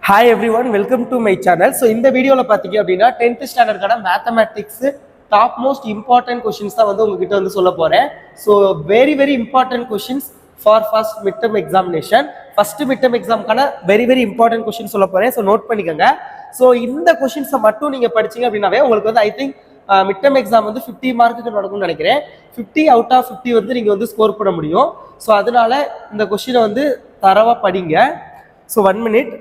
Hi everyone, welcome to my channel. So இந்த வீடியோல பாத்தீங்க அப்படின்னா 10th ஸ்டாண்டர்ட்கான mathematics top most important questions தான் வந்து உங்ககிட்ட வந்து சொல்ல போறேன். So very important questions for first mid term examination. First mid term எக்ஸாம்க்கான வெரி இம்பார்ட்டன்ட் கொஸ்டின் சொல்ல போறேன். ஸோ நோட் பண்ணிக்கோங்க. ஸோ இந்த கொஸ்டின்ஸை மட்டும் நீங்க படிச்சீங்க அப்படின்னாவே உங்களுக்கு வந்து I think mid term exam வந்து 50 மார்க்குக்கு நடக்கும்னு நினைக்கிறேன். 50 அவுட் ஆஃப் 50 வந்து நீங்க வந்து ஸ்கோர் பண்ண முடியும். ஸோ அதனால இந்த கொஸ்டினை வந்து தரவா படிங்க. So 1 minute.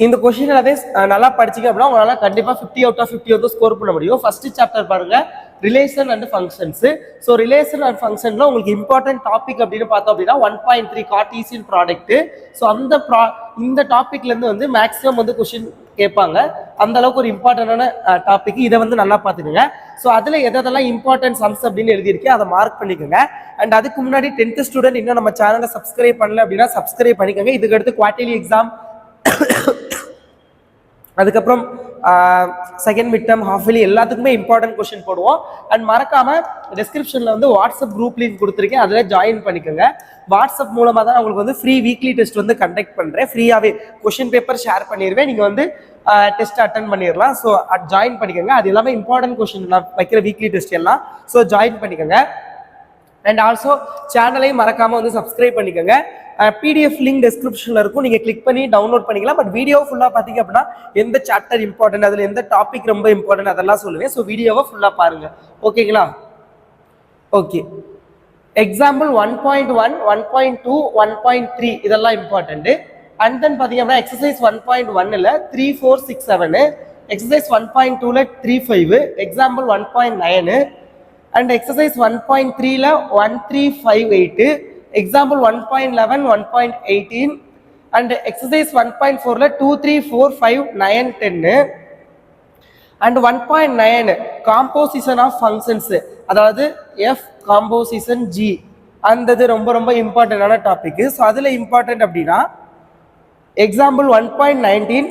இந்த கொஸ்டின் அதே நல்லா படிச்சிங்க அப்படின்னா உங்களால கண்டிப்பா 50 அவுட் ஆஃப் 50 வந்து ஸ்கோர் பண்ண முடியும். ஃபர்ஸ்ட் சாப்டர் பாருங்க, relation and functions. So relation and ஃபங்க்ஷன்ல உங்களுக்கு இம்பார்ட்டன்ட் டாபிக் அப்படின்னு பார்த்தோம் அப்படின்னா 1.3 கார்ட்டீசியன் ப்ராடக்ட். ஸோ இந்த டாபிக்ல இருந்து வந்து மேக்ஸிமம் வந்து கொஸ்டின் கேட்பாங்க. அந்த அளவுக்கு ஒரு இம்பார்ட்டன்டான டாபிக். இதை வந்து நல்லா பார்த்துக்கோங்க. ஸோ அதுல எதெல்லாம் இம்பார்ட்டன்ட் சம்ஸ் அப்படின்னு எழுதியிருக்கேன் அதை மார்க் பண்ணிக்கோங்க. அண்ட் அதுக்கு முன்னாடி 10th ஸ்டூடெண்ட் இன்னும் நம்ம சேனலை சப்ஸ்கிரைப் பண்ணல அப்படின்னா சப்ஸ்கிரைப் பண்ணிக்கோங்க. இதுக்கு அடுத்து குவார்டர்லி எக்ஸாம், அதுக்கப்புறம் செகண்ட் மிட் டர்ம், ஹாஃப்லி எல்லாத்துக்குமே இம்பார்ட்டன்ட் கொஸ்டின் போடுவோம். அண்ட் மறக்காம டிஸ்கிரிப்ஷன்ல வந்து வாட்ஸ்அப் குரூப் லிங்க் கொடுத்துருக்கேன், அதுல ஜாயின் பண்ணிக்கோங்க. வாட்ஸ்அப் மூலமா தான் உங்களுக்கு வந்து ஃப்ரீ வீக்லி டெஸ்ட் வந்து கண்டக்ட் பண்றேன். ஃப்ரீயாவே கொஸ்டின் பேப்பர் ஷேர் பண்ணிடுவேன், நீங்க வந்து டெஸ்ட் அட்டன் பண்ணிடலாம். ஸோ ஜாயின் பண்ணிக்கோங்க. அது எல்லாமே இம்பார்ட்டன்ட் கொஸ்டின் நான் வைக்கிற வீக்லி டெஸ்ட் எல்லாம். ஸோ ஜாயின் பண்ணிக்கோங்க. அண்ட் ஆல்சோ சேனலையும் மறக்காம வந்து சப்ஸ்கிரைப் பண்ணிக்கோங்க. பிடிஎஃப் லிங்க் டிஸ்கிரிப்ஷன்ல இருக்கும், நீங்க கிளிக் பண்ணி டவுன்லோட் பண்ணிக்கலாம். பட் வீடியோ ஃபுல்லா பாத்தீங்க அப்படின்னா எந்த சாப்டர் இம்பார்ட்டன்ட், அதுல எந்த டாபிக் ரொம்ப இம்பார்ட்டன்ட் அதெல்லாம் சொல்லுவேன். ஸோ வீடியோவை ஃபுல்லா பாருங்க, ஓகேங்களா? ஓகே. எக்ஸாம்பிள் 1.1, 1.2, 1.3 இதெல்லாம் இம்பார்ட்டன்ட். அண்ட் தென் பாத்தீங்க அப்படின்னா எக்ஸசைஸ் 1.1ல 3, 4, 6, 7, எக்ஸசைஸ் 1.2ல 3, 5, எக்ஸாம்பிள் 1.9 அண்ட் எக்ஸசைஸ் 1.3ல 1, 3, 5, 8, எக்ஸாம்பிள் 1.11, 1.18 அண்ட் எக்ஸசைஸ் 1.4ல 2, 3, 4, 5, 9, 10 அண்ட் 1.9 காம்போசிஷன் ஆஃப் ஃபங்க்ஷன்ஸ், அதாவது எஃப் காம்போசிஷன் ஜி. அந்த இது ரொம்ப இம்பார்ட்டன்டான டாபிக். ஸோ அதுல இம்பார்ட்டன்ட் அப்படின்னா எக்ஸாம்பிள் 1.19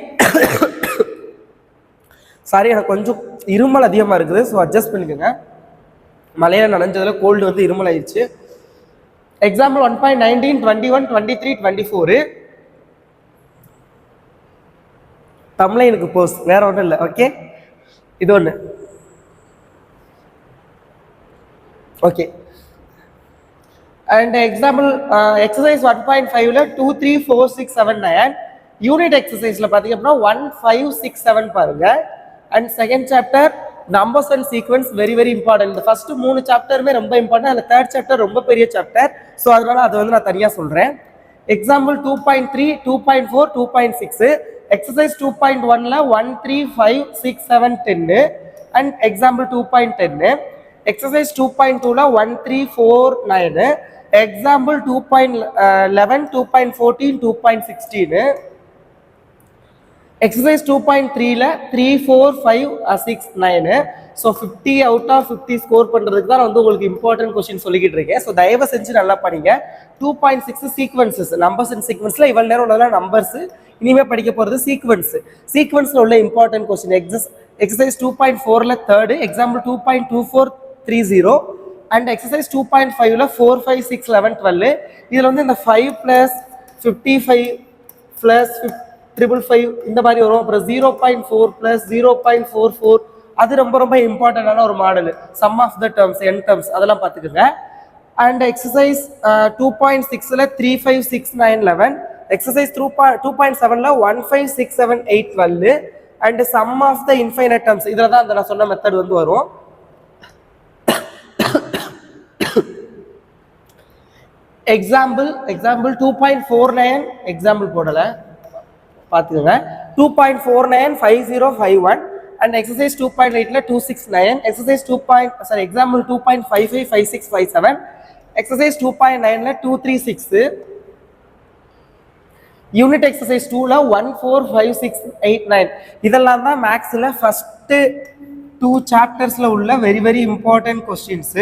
சாரி, எனக்கு கொஞ்சம் இருமல் அதிகமாக இருக்குது, ஸோ அட்ஜஸ்ட் பண்ணிக்கோங்க. மழையில நனைஞ்சதுல கோல்டு வந்து இருமல் ஆயிடுச்சு. எக்ஸாம்பிள் 1.19, 21, 23, 24 தமிழனுக்கு போஸ், வேற ஒன்றும் இல்லை. ஓகே, இது ஒன்று. ஓகே. அண்ட் எக்ஸாம்பிள் எக்ஸசைஸ் 1.5ல 2, 3, 4, 6, 7, 9 யூனிட் எக்ஸசைஸ்ல பாத்தீங்க அப்படின்னா 1, 5, 6, 7 பாருங்க. And second chapter numbers and sequence very important. இந்த ஃபர்ஸ்ட் 3 சாப்டருமே ரொம்ப இம்பார்ட்டன்ட். அந்த தேர்ட் சாப்டர் ரொம்ப பெரிய சாப்டர். ஸோ அதனால அதை வந்து நான் தனியாக சொல்றேன். எக்ஸாம்பிள் 2.3, 2.4, 2.6 எக்ஸசைஸ் 2.1ல 1, 3, 5, 6, 7, 10 அண்ட் எக்ஸாம்பிள் 2.10 எக்ஸசைஸ் 2.2ல 1, 3, 4, 9 எக்ஸாம்பிள் 2.11, 2.14, 2.16 எக்ஸசைஸ் 2.3ல 3, 4, 5, 6, 9. ஸோ 50 அவுட் ஆஃப் 50 ஸ்கோர் பண்றதுக்கு தான் வந்து உங்களுக்கு இம்பார்ட்டன்ட் கொஸ்டின் சொல்லிக்கிட்டு இருக்கேன். ஸோ தயவு செஞ்சு நல்லா படிங்க. 2.6 சீக்வன்சஸ், நம்பர்ஸ் அண்ட் சீக்வன்ஸ்ல இவ்வளவு நேரம் உள்ளதெல்லாம் நம்பர்ஸ், இனிமே படிக்க போறது சீக்வன்ஸ். சீக்வன்ஸ்ல உள்ள இம்பார்ட்டன்ட் கொஸ்டின் எக்ஸசைஸ் 2.4ல 3rd, எக்ஸாம்பிள் 2.24, 30 அண்ட் எக்ஸசைஸ் 2.5ல 4, 5, 6, 11, 12. இதுல வந்து இந்த 5 பிளஸ் 55 பிளஸ் 555 இந்த மாதிரி வரும். அப்புறம் 0.4 பிளஸ் 0.44 அது ரொம்ப இம்பார்ட்டன்டான ஒரு model. Sum of the terms, n terms அதெல்லாம் பார்த்துக்கோங்க. அண்ட் எக்ஸசைஸ் 2.6ல 3, 5, 6, 9, 11 எக்ஸசைஸ் 2.7ல 1, 5, 6, 7, 8, 12 and sum of the infinite terms. இதில் தான் அந்த நான் சொன்ன மெத்தட் வந்து வரும். எக்ஸாம்பிள் 2.49 எக்ஸாம்பிள் போடல பார்த்துக்கோங்க. 2.49, 5051 அண்ட் எக்ஸசைஸ் 2.8ல 269 எக்ஸசைஸ் எக்ஸாம்பிள் 2.55, 56, 57 எக்ஸசைஸ் 2.9ல 236 யூனிட் எக்ஸசைஸ் 2ல 1, 4, 5, 6, 8, 9 இதெல்லாம் தான் மேக்ஸ்ல ஃபர்ஸ்ட் 2 சாப்டர்ஸ்ல உள்ள வெரி இம்பார்ட்டன்ட் கொஸ்டின்ஸ்.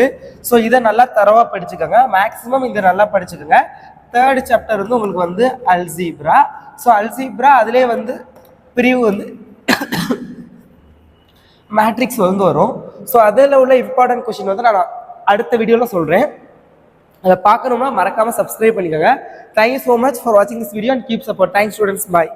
ஸோ இதை நல்லா தரவா படிச்சுக்கோங்க. மேக்ஸிமம் இதை நல்லா படிச்சுக்கோங்க. தேர்ட் சாப்டர் வந்து உங்களுக்கு வந்து அல்ஜீப்ரா. ஸோ அல்ஜீப்ரா அதுலேயே வந்து பிரிவு வந்து மேட்ரிக்ஸ் வந்து வரும். ஸோ அதில் உள்ள இம்பார்ட்டன்ட் கொஸ்டின் வந்து நான் அடுத்த வீடியோவில் சொல்கிறேன். அதை பார்க்கணும்னா மறக்காம சப்ஸ்கிரைப் பண்ணிக்கோங்க. தேங்க்யூ ஸோ மச் ஃபார் வாட்சிங் this video and keep support. Thanks students. Bye.